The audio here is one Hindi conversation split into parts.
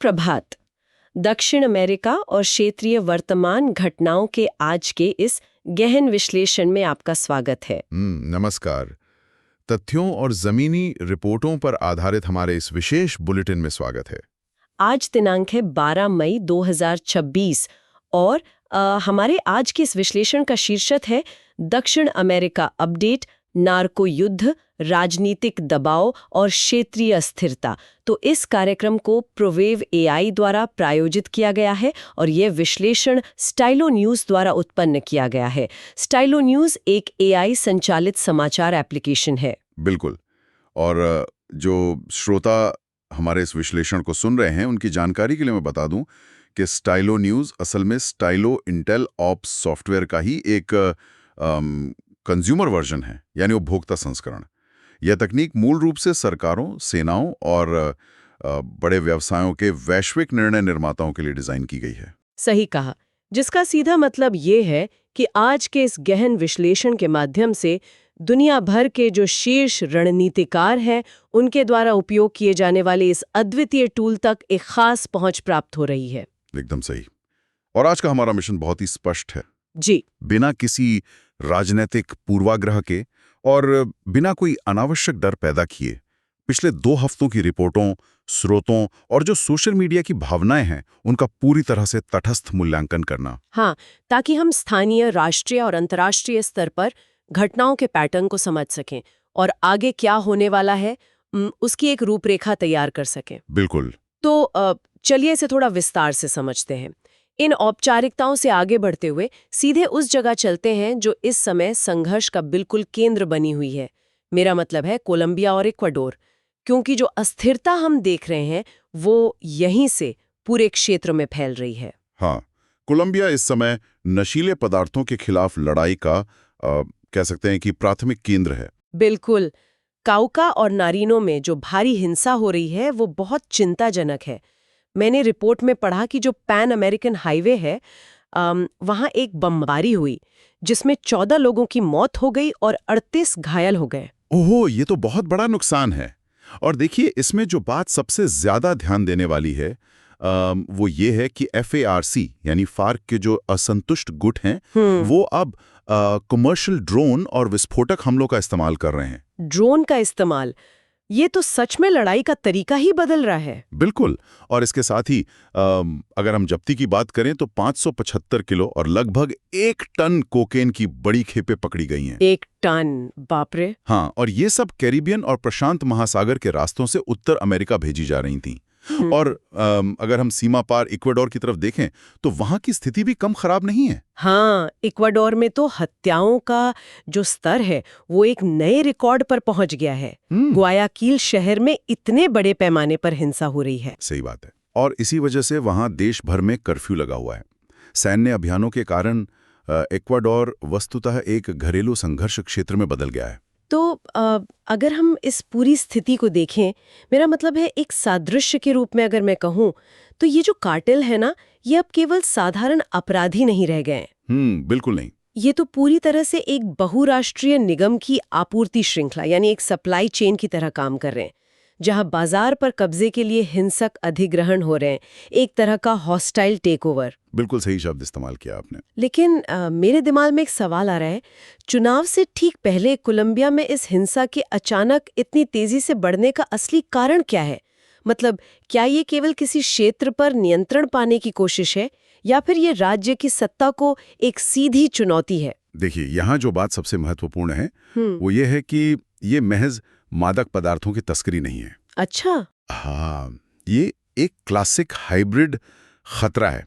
सुप्रभात। दक्षिण अमेरिका और क्षेत्रीय वर्तमान घटनाओं के आज के इस गहन विश्लेषण में आपका स्वागत है। नमस्कार। तथ्यों और जमीनी रिपोर्टों पर आधारित हमारे इस विशेष बुलेटिन में स्वागत है। आज दिनांक है 12 मई 2026 और हमारे आज के इस विश्लेषण का शीर्षक है दक्षिण अमेरिका अपडेट, नार्को युद्ध, राजनीतिक दबाव और क्षेत्रीय अस्थिरता। तो इस कार्यक्रम को प्रोवेव एआई द्वारा प्रायोजित किया गया है और यह विश्लेषण स्टाइलो न्यूज़ द्वारा उत्पन्न किया गया है। स्टाइलो न्यूज़ एक एआई संचालित समाचार एप्लीकेशन है। बिल्कुल। और जो श्रोता हमारे इस विश्लेषण को सुन रहे हैं, उनकी जानकारी के लिए मैं बता दूं कि स्टाइलो न्यूज़ असल में स्टाइलो इंटेल ऑप्स सॉफ्टवेयर का ही एक कंज्यूमर वर्जन है, यानी उपभोक्ता संस्करण। यह तकनीक मूल रूप से सरकारों, सेनाओं और बड़े व्यवसायों के वैश्विक निर्णय निर्माताओं के लिए डिजाइन की गई है। सही कहा, जिसका सीधा मतलब ये है कि आज के इस गहन विश्लेषण के माध्यम से दुनिया भर के जो शीर्ष रणनीतिकार हैं, उनके द्वारा उपयोग किए जाने वाले इस अद्वितीय टूल तक एक खास पहुंच प्राप्त हो रही है। एकदम सही। और आज का हमारा मिशन बहुत ही स्पष्ट है जी। बिना किसी राजनीतिक पूर्वाग्रह के और बिना कोई अनावश्यक डर पैदा किए पिछले 2 हफ्तों की रिपोर्टों, स्रोतों और जो सोशल मीडिया की भावनाएं हैं, उनका पूरी तरह से तटस्थ मूल्यांकन करना। हाँ, ताकि हम स्थानीय, राष्ट्रीय और अंतर्राष्ट्रीय स्तर पर घटनाओं के पैटर्न को समझ सकें और आगे क्या होने वाला है उसकी एक रूपरेखा तैयार कर सकें। बिल्कुल। तो चलिए इसे थोड़ा विस्तार से समझते हैं। इन औपचारिकताओं से आगे बढ़ते हुए सीधे उस जगह चलते हैं जो इस समय संघर्ष का बिल्कुल केंद्र बनी हुई है। मेरा मतलब है कोलंबिया और इक्वाडोर, क्योंकि जो अस्थिरता हम देख रहे हैं वो यहीं से पूरे क्षेत्र में फैल रही है। हाँ, कोलंबिया इस समय नशीले पदार्थों के खिलाफ लड़ाई का कह सकते हैं कि प्राथमिक केंद्र है। बिल्कुल। काउका और नारिनो में जो भारी हिंसा हो रही है वो बहुत चिंताजनक है। मैंने रिपोर्ट में पढ़ा कि जो पैन अमेरिकन हाईवे है वहाँ एक बमबारी हुई जिसमें 14 लोगों की मौत हो गई और 38 घायल हो गए। ओहो, ये तो बहुत बड़ा नुकसान है। और देखिए, इसमें जो बात सबसे ज्यादा ध्यान देने वाली है वो ये है कि FARC यानी फार्क के जो असंतुष्ट गुट हैं वो अब कमर्शियल ड्रोन और विस्फोटक हमलों का इस्तेमाल कर रहे हैं। ड्रोन का इस्तेमाल, ये तो सच में लड़ाई का तरीका ही बदल रहा है। बिल्कुल। और इसके साथ ही अगर हम जब्ती की बात करें तो 575 किलो और लगभग 1 टन कोकेन की बड़ी खेपें पकड़ी गई हैं। 1 टन, बाप रे। हाँ, और ये सब कैरिबियन और प्रशांत महासागर के रास्तों से उत्तर अमेरिका भेजी जा रही थीं। और अगर हम सीमा पार इक्वाडोर की तरफ देखें तो वहां की स्थिति भी कम खराब नहीं है। हाँ, इक्वाडोर में तो हत्याओं का जो स्तर है वो एक नए रिकॉर्ड पर पहुंच गया है। ग्वायाकिल शहर में इतने बड़े पैमाने पर हिंसा हो रही है। सही बात है। और इसी वजह से वहां देश भर में कर्फ्यू लगा हुआ है। सैन्य अभियानों के कारण इक्वाडोर वस्तुतः एक घरेलू संघर्ष क्षेत्र में बदल गया है। तो अगर हम इस पूरी स्थिति को देखें, मेरा मतलब है एक सादृश्य के रूप में अगर मैं कहूँ तो ये जो कार्टेल है ना, ये अब केवल साधारण अपराधी नहीं रह गए। बिल्कुल नहीं। ये तो पूरी तरह से एक बहुराष्ट्रीय निगम की आपूर्ति श्रृंखला यानी एक सप्लाई चेन की तरह काम कर रहे हैं, जहां बाजार पर कब्जे के लिए हिंसक अधिग्रहण हो रहे हैं, एक तरह का हॉस्टाइल टेकओवर। बिल्कुल सही शब्द इस्तेमाल किया आपने। लेकिन मेरे दिमाग में एक सवाल आ रहा है, चुनाव से ठीक पहले कोलंबिया में इस हिंसा के अचानक इतनी तेजी से बढ़ने का असली कारण क्या है? मतलब क्या ये केवल किसी क्षेत्र पर नियंत्रण पाने की कोशिश है या फिर ये राज्य की सत्ता को एक सीधी चुनौती है? देखिए, यहाँ जो बात सबसे महत्वपूर्ण है वो ये है कि ये महज मादक पदार्थों की तस्करी नहीं है। अच्छा। हाँ, ये एक क्लासिक हाइब्रिड खतरा है।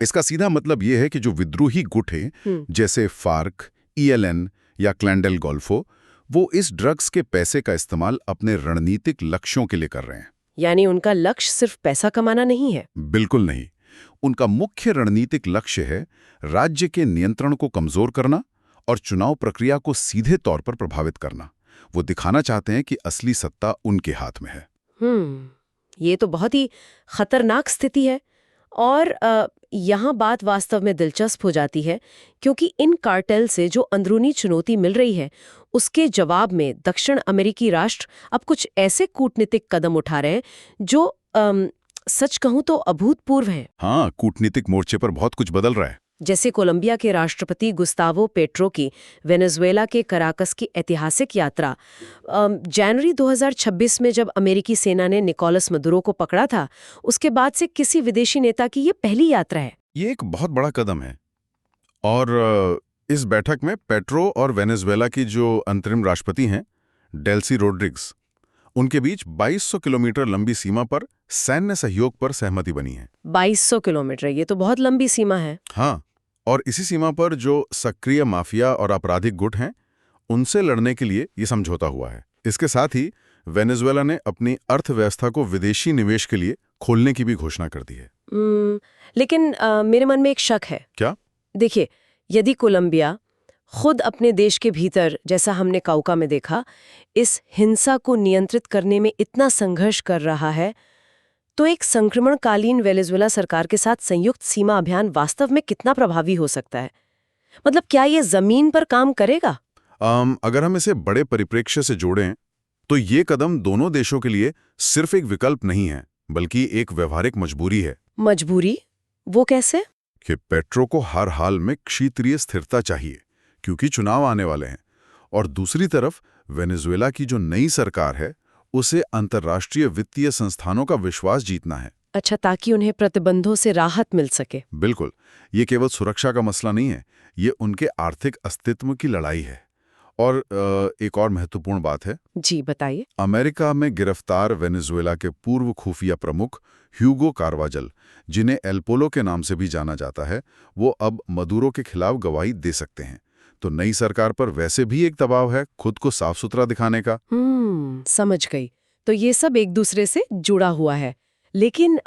इसका सीधा मतलब ये है कि जो विद्रोही गुट हैं जैसे फार्क, ELN या क्लैंडेल गोल्फो, वो इस ड्रग्स के पैसे का इस्तेमाल अपने रणनीतिक लक्ष्यों के लिए कर रहे हैं। यानी उनका लक्ष्य सिर्फ पैसा कमाना नहीं है? बिल्कुल नहीं। उनका मुख्य रणनीतिक लक्ष्य है राज्य के नियंत्रण को कमजोर करना और चुनाव प्रक्रिया को सीधे तौर पर प्रभावित करना। वो दिखाना चाहते हैं कि असली सत्ता उनके हाथ में है। ये तो बहुत ही खतरनाक स्थिति है। और यहाँ बात वास्तव में दिलचस्प हो जाती है, क्योंकि इन कार्टेल से जो अंदरूनी चुनौती मिल रही है उसके जवाब में दक्षिण अमेरिकी राष्ट्र अब कुछ ऐसे कूटनीतिक कदम उठा रहे हैं जो सच कहूं तो अभूतपूर्व है। हाँ, कूटनीतिक मोर्चे पर बहुत कुछ बदल रहा है। जैसे कोलंबिया के राष्ट्रपति गुस्तावो पेट्रो की वेनेजुएला के कराकस की ऐतिहासिक यात्रा। जनवरी 2026 में जब अमेरिकी सेना ने निकोलस मदुरो को पकड़ा था, उसके बाद से किसी विदेशी नेता की ये पहली यात्रा है। ये एक बहुत बड़ा कदम है। और इस बैठक में पेट्रो और वेनेजुएला की जो अंतरिम राष्ट्रपति हैं, डेल्सी रोड्रिग्स, उनके बीच 2200 किलोमीटर लंबी सीमा पर सैन्य सहयोग पर सहमति बनी है। 2200 किलोमीटर, ये तो बहुत लंबी सीमा है। हाँ, और इसी सीमा पर जो सक्रिय माफिया और आपराधिक गुट हैं, उनसे लड़ने के लिए ये समझौता हुआ है। इसके साथ ही वेनेजुएला ने अपनी अर्थव्यवस्था को विदेशी निवेश के लिए खोलने की भी घोषणा कर दी है। लेकिन मेरे मन में एक शक है। क्या? देखिए, यदि कोलंबिया खुद अपने देश के भीतर, जैसा हमने काउका में देखा, इस हिंसा को नियंत्रित करने में इतना संघर्ष कर रहा है, तो एक संक्रमणकालीन वेनेजुएला सरकार के साथ संयुक्त सीमा अभियान वास्तव में कितना प्रभावी हो सकता है? मतलब क्या ये जमीन पर काम करेगा? अगर हम इसे बड़े परिप्रेक्ष्य से जोड़ें, तो ये कदम दोनों देशों के लिए सिर्फ एक विकल्प नहीं है, बल्कि एक व्यवहारिक मजबूरी है। मजबूरी? वो कैसे? कि पेट्रो को हर हाल में क्षेत्रीय स्थिरता चाहिए, क्योंकि चुनाव आने वाले हैं, और दूसरी तरफ वेनेजुएला की जो नई सरकार है, उसे अंतर्राष्ट्रीय वित्तीय संस्थानों का विश्वास जीतना है। अच्छा, ताकि उन्हें प्रतिबंधों से राहत मिल सके। बिल्कुल, ये केवल सुरक्षा का मसला नहीं है, ये उनके आर्थिक अस्तित्व की लड़ाई है। और एक और महत्वपूर्ण बात है। जी बताइए। अमेरिका में गिरफ्तार वेनेजुएला के पूर्व खुफिया प्रमुख ह्यूगो कार्वाजल, जिन्हें एल पोलो के नाम से भी जाना जाता है, वो अब मदुरो के खिलाफ गवाही दे सकते हैं। तो नई सरकार पर वैसे भी एक दबाव है खुद को साफ सुथरा दिखाने का। समझ गई। तो ये सब एक दूसरे से जुड़ा हुआ है। लेकिन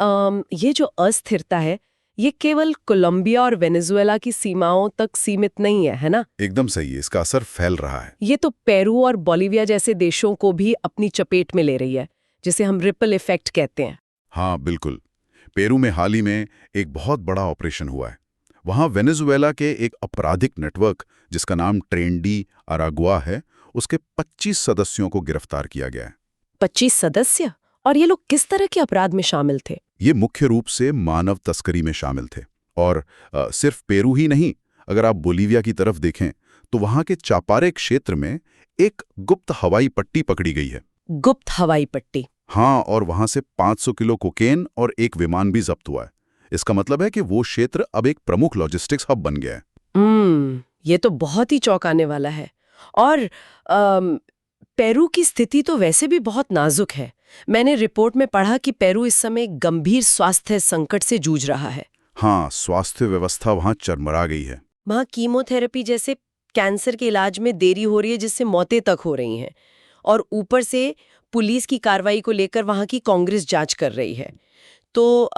ये जो अस्थिरता है, ये केवल कोलंबिया और वेनेजुएला की सीमाओं तक सीमित नहीं है, है ना? एकदम सही है, इसका असर फैल रहा है। ये तो पेरू और बोलिविया जैसे देशों को भी अपनी चपेट में ले रही है, जिसे हम रिपल इफेक्ट कहते हैं। हाँ बिल्कुल। पेरू में हाल ही में एक बहुत बड़ा ऑपरेशन हुआ है। वहाँ वेनेजुएला के एक आपराधिक नेटवर्क, जिसका नाम ट्रेन डी अरागुआ है, उसके 25 सदस्यों को गिरफ्तार किया गया है। 25 सदस्य? और ये लोग किस तरह के अपराध में शामिल थे? ये मुख्य रूप से मानव तस्करी में शामिल थे। और सिर्फ पेरू ही नहीं, अगर आप बोलिविया की तरफ देखें तो वहाँ के चापारे क्षेत्र में एक गुप्त हवाई पट्टी पकड़ी गई है। गुप्त हवाई पट्टी? हाँ, और वहाँ से 500 किलो कोकेन और एक विमान भी जब्त हुआ है। इसका मतलब है कि वो क्षेत्र अब एक प्रमुख लॉजिस्टिक्स हब बन गया है। ये तो बहुत ही चौंकाने वाला है। और पेरू की स्थिति तो वैसे भी बहुत नाजुक है। मैंने रिपोर्ट में पढ़ा कि पेरू इस समय गंभीर स्वास्थ्य संकट से जूझ रहा है। हाँ, स्वास्थ्य व्यवस्था वहाँ चरमरा गई है। वहाँ कीमोथेरेपी जैसे कैंसर के इलाज में देरी हो रही है, जिससे मौतें तक हो रही हैं। और ऊपर से पुलिस की कार्रवाई को लेकर वहाँ की कांग्रेस जांच कर रही है। तो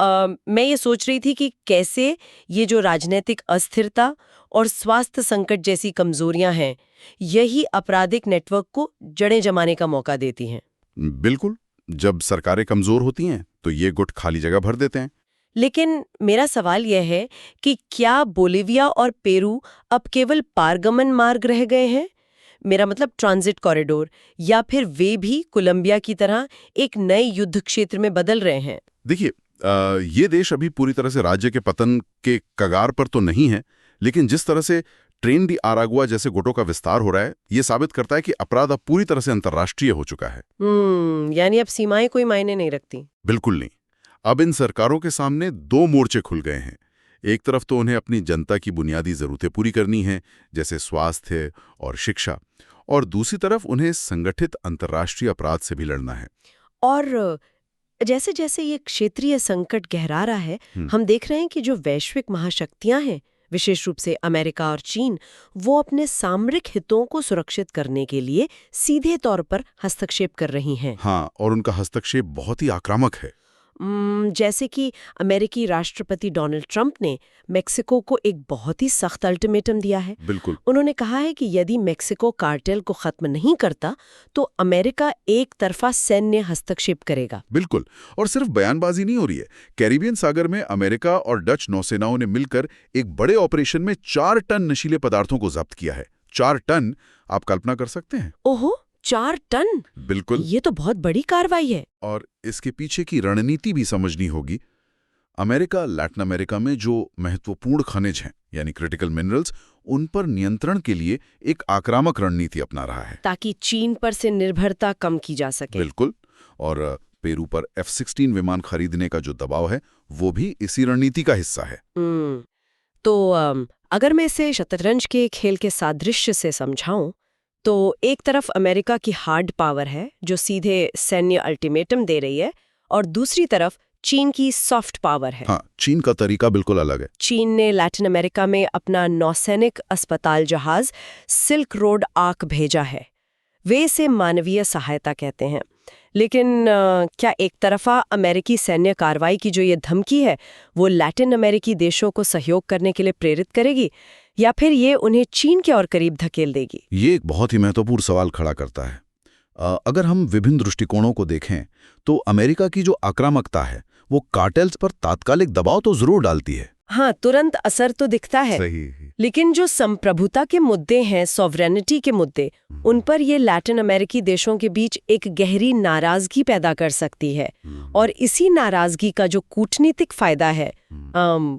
मैं ये सोच रही थी कि कैसे ये जो राजनीतिक अस्थिरता और स्वास्थ्य संकट जैसी कमजोरियां हैं, यही आपराधिक नेटवर्क को जड़ें जमाने का मौका देती हैं। बिल्कुल, जब सरकारें कमजोर होती हैं तो ये गुट खाली जगह भर देते हैं। लेकिन मेरा सवाल यह है कि क्या बोलिविया और पेरू अब केवल पारगमन मार्ग रह गए हैं? मेरा मतलब ट्रांजिट कॉरिडोर, या फिर वे भी कोलंबिया की तरह एक नए युद्ध क्षेत्र में बदल रहे हैं? देखिए, ये देश अभी पूरी तरह से राज्य के पतन के कगार पर तो नहीं है, लेकिन जिस तरह से ट्रेन डी अरागुआ जैसे गुटों का विस्तार हो रहा है, ये साबित करता है कि अपराध अब पूरी तरह से अंतर्राष्ट्रीय हो चुका है। यानी अब सीमाएं कोई मायने नहीं रखती? बिल्कुल नहीं। अब इन सरकारों के सामने दो मोर्चे खुल गए हैं। एक तरफ तो उन्हें अपनी जनता की बुनियादी जरूरतें पूरी करनी है, जैसे स्वास्थ्य और शिक्षा, और दूसरी तरफ उन्हें संगठित अंतर्राष्ट्रीय अपराध से भी लड़ना है। और जैसे जैसे ये क्षेत्रीय संकट गहरा रहा है, हम देख रहे हैं कि जो वैश्विक महाशक्तियां हैं, विशेष रूप से अमेरिका और चीन, वो अपने सामरिक हितों को सुरक्षित करने के लिए सीधे तौर पर हस्तक्षेप कर रही हैं। हाँ, और उनका हस्तक्षेप बहुत ही आक्रामक है। जैसे कि अमेरिकी राष्ट्रपति डोनाल्ड ट्रंप ने मेक्सिको को एक बहुत ही सख्त अल्टीमेटम दिया है। बिल्कुल। उन्होंने कहा है कि यदि मेक्सिको कार्टेल को खत्म नहीं करता तो अमेरिका एक तरफा सैन्य हस्तक्षेप करेगा। बिल्कुल, और सिर्फ बयानबाजी नहीं हो रही है। कैरिबियन सागर में अमेरिका और डच नौसेनाओं ने मिलकर एक बड़े ऑपरेशन में 4 टन नशीले पदार्थों को जब्त किया है। 4 टन, आप कल्पना कर सकते हैं? ओहो, 4 टन? बिल्कुल। ये तो बहुत बड़ी कार्रवाई है। और इसके पीछे की रणनीति भी समझनी होगी। अमेरिका लैटिन अमेरिका में जो महत्वपूर्ण खनिज हैं यानी क्रिटिकल मिनरल्स, उन पर नियंत्रण के लिए एक आक्रामक रणनीति अपना रहा है, ताकि चीन पर से निर्भरता कम की जा सके। बिल्कुल। और पेरू पर F-16 विमान खरीदने का जो दबाव है वो भी इसी रणनीति का हिस्सा है। तो अगर मैं इसे शतरंज के खेल के सादृश्य से समझाऊं, तो एक तरफ अमेरिका की हार्ड पावर है जो सीधे सैन्य अल्टीमेटम दे रही है, और दूसरी तरफ चीन की सॉफ्ट पावर है। हाँ, चीन का तरीका बिल्कुल अलग है। चीन ने लैटिन अमेरिका में अपना नौसैनिक अस्पताल जहाज सिल्क रोड आर्क भेजा है। वे इसे मानवीय सहायता कहते हैं। लेकिन क्या एक तरफा अमेरिकी सैन्य कार्रवाई की जो ये धमकी है वो लैटिन अमेरिकी देशों को सहयोग करने के लिए प्रेरित करेगी, या फिर ये उन्हें चीन के और करीब धकेल देगी? ये एक बहुत ही महत्वपूर्ण सवाल खड़ा करता है। अगर हम विभिन्न दृष्टिकोणों को देखें तो अमेरिका की जो आक्रामकता है वो कार्टेल्स पर तात्कालिक दबाव तो जरूर डालती है। हाँ, तुरंत असर तो दिखता है। सही। लेकिन जो संप्रभुता के मुद्दे हैं, सॉवरेनिटी के मुद्दे, उन पर ये लैटिन अमेरिकी देशों के बीच एक गहरी नाराजगी पैदा कर सकती है। और इसी नाराजगी का जो कूटनीतिक फायदा है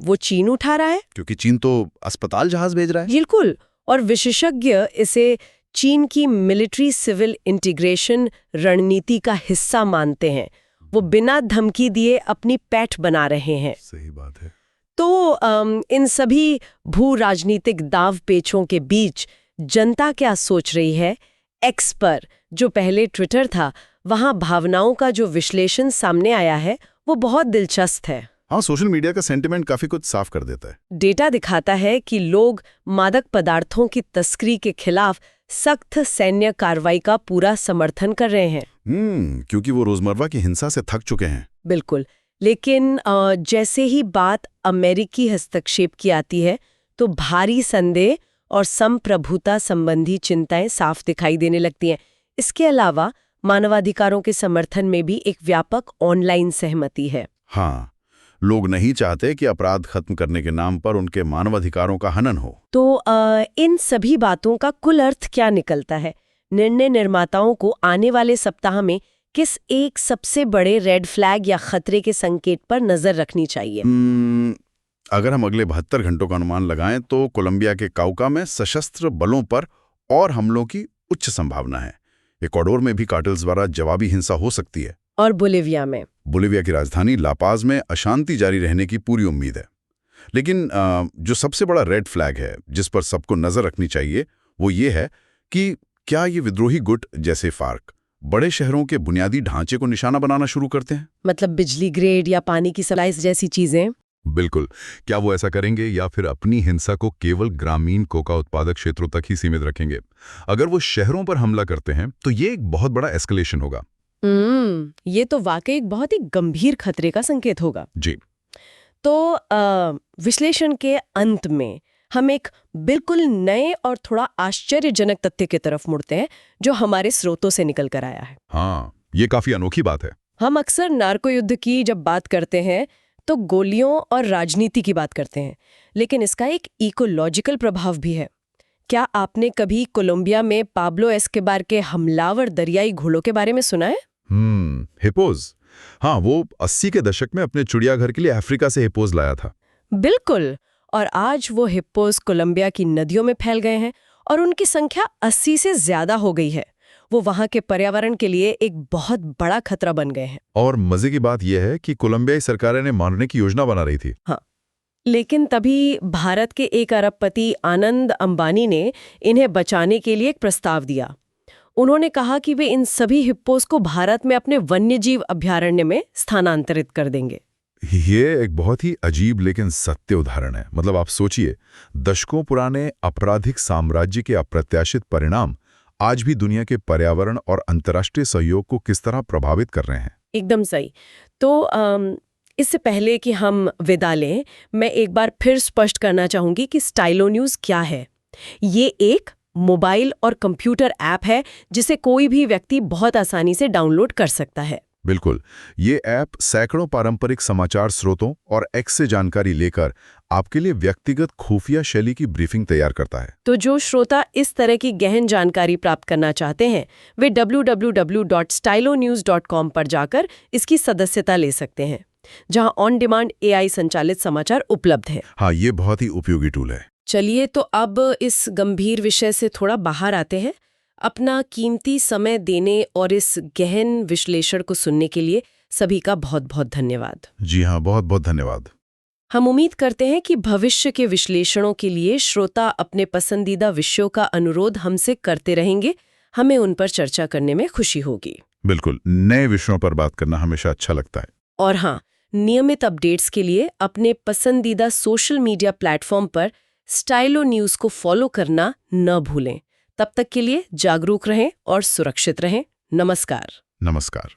वो चीन उठा रहा है, क्योंकि चीन तो अस्पताल जहाज भेज रहा है। बिल्कुल। और विशेषज्ञ इसे चीन की मिलिट्री सिविल इंटीग्रेशन रणनीति का हिस्सा मानते हैं। वो बिना धमकी दिए अपनी पैठ बना रहे हैं। सही बात है। तो इन सभी भू राजनीतिक दाव पेचों के बीच जनता क्या सोच रही है? एक्स पर, जो पहले ट्विटर था, वहां भावनाओं का जो विश्लेषण सामने आया है वो बहुत दिलचस्प है। हाँ, सोशल मीडिया का सेंटिमेंट काफी कुछ साफ कर देता है। डेटा दिखाता है कि लोग मादक पदार्थों की तस्करी के खिलाफ सख्त सैन्य कार्रवाई का पूरा समर्थन कर रहे हैं। क्योंकि वो रोजमर्रा की हिंसा से थक चुके हैं। बिल्कुल। लेकिन जैसे ही बात अमेरिकी हस्तक्षेप की आती है तो भारी संदेह और संप्रभुता संबंधी चिंताएं साफ दिखाई देने लगती हैं। इसके अलावा मानवाधिकारों के समर्थन में भी एक व्यापक ऑनलाइन सहमति है। हाँ, लोग नहीं चाहते कि अपराध खत्म करने के नाम पर उनके मानवाधिकारों का हनन हो। तो इन सभी बातों का कुल अर्थ क्या निकलता है? निर्णय निर्माताओं को आने वाले सप्ताह में किस एक सबसे बड़े रेड फ्लैग या खतरे के संकेत पर नजर रखनी चाहिए? अगर हम अगले 72 घंटों का अनुमान लगाएं तो कोलंबिया के काउका में सशस्त्र बलों पर और हमलों की उच्च संभावना है। इक्वाडोर में भी कार्टेल्स द्वारा जवाबी हिंसा हो सकती है। और बोलिविया की राजधानी लापाज में अशांति जारी रहने की पूरी उम्मीद है। लेकिन जो सबसे बड़ा रेड फ्लैग है जिस पर सबको नजर रखनी चाहिए वो ये है कि क्या ये विद्रोही गुट जैसे फार्क बड़े शहरों के बुनियादी ढांचे को निशाना बनाना शुरू करते हैं? मतलब बिजली ग्रिड या पानी की सप्लाई जैसी चीजें? बिल्कुल। क्या वो ऐसा करेंगे या फिर अपनी हिंसा को केवल ग्रामीण कोका उत्पादक क्षेत्रों तक ही सीमित रखेंगे? अगर वो शहरों पर हमला करते हैं तो ये एक बहुत बड़ा एस्केलेशन होगा। ये तो वाकई एक बहुत ही गंभीर खतरे का संकेत होगा। जी। तो विश्लेषण के अंत में हम एक बिल्कुल नए और थोड़ा आश्चर्यजनक तथ्य की तरफ मुड़ते हैं जो हमारे स्रोतों से निकल कर आया है। हाँ, ये काफी अनोखी बात है। हम अक्सर नार्को युद्ध की जब बात करते हैं तो गोलियों और राजनीति की बात करते हैं, लेकिन इसका एक इकोलॉजिकल प्रभाव भी है। क्या आपने कभी कोलंबिया में पाब्लो एस्कोबार के हमलावर दरियाई घोड़ों के बारे में सुना है? हिप्पोज। हाँ, वो 80 के दशक में अपने चिड़ियाघर के लिए अफ्रीका से हिप्पोज लाया था। बिल्कुल। और आज वो हिप्पोज कोलंबिया की नदियों में फैल गए हैं और उनकी संख्या 80 से ज्यादा हो गई है। वो वहां के पर्यावरण के लिए एक बहुत बड़ा खतरा बन गए हैं। और मजे की बात यह है कि कोलंबियाई सरकार ने मारने की योजना बना रही थी। हाँ, लेकिन तभी भारत के एक अरबपति आनंद अंबानी ने इन्हें बचाने के लिए एक प्रस्ताव दिया। उन्होंने कहा कि वे इन सभी हिप्पोस को भारत में अपने वन्यजीव अभयारण्य में स्थानांतरित कर देंगे। ये एक बहुत ही अजीब लेकिन सत्य उदाहरण है। मतलब आप सोचिए, दशकों पुराने आपराधिक साम्राज्य के अप्रत्याशित परिणाम आज भी दुनिया के पर्यावरण और अंतर्राष्ट्रीय सहयोग को किस तरह प्रभावित कर रहे हैं। एकदम सही। तो इससे पहले कि हम विदा लें, मैं एक बार फिर स्पष्ट करना चाहूंगी कि स्टाइलो न्यूज़ क्या है। ये एक मोबाइल और कंप्यूटर ऐप है जिसे कोई भी व्यक्ति बहुत आसानी से डाउनलोड कर सकता है। बिल्कुल। ये ऐप सैकड़ों पारंपरिक समाचार स्रोतों और एक्स से जानकारी लेकर आपके लिए व्यक्तिगत खुफिया शैली की ब्रीफिंग तैयार करता है। तो जो श्रोता इस तरह की गहन जानकारी प्राप्त करना चाहते हैं वे www.stylonews.com पर जाकर इसकी सदस्यता ले सकते हैं, जहां ऑन डिमांड AI संचालित समाचार उपलब्ध है। हाँ, ये बहुत ही उपयोगी टूल है। चलिए तो अब इस गंभीर विषय से थोड़ा बाहर आते हैं। अपना कीमती समय देने और इस गहन विश्लेषण को सुनने के लिए सभी का बहुत बहुत धन्यवाद। जी हाँ, बहुत बहुत धन्यवाद। हम उम्मीद करते हैं कि भविष्य के विश्लेषणों के लिए श्रोता अपने पसंदीदा विषयों का अनुरोध हमसे करते रहेंगे। हमें उन पर चर्चा करने में खुशी होगी। बिल्कुल, नए विषयों पर बात करना हमेशा अच्छा लगता है। और हाँ, नियमित अपडेट्स के लिए अपने पसंदीदा सोशल मीडिया प्लेटफॉर्म पर स्टाइलो न्यूज़ को फॉलो करना न भूलें। तब तक के लिए जागरूक रहें और सुरक्षित रहें। नमस्कार। नमस्कार।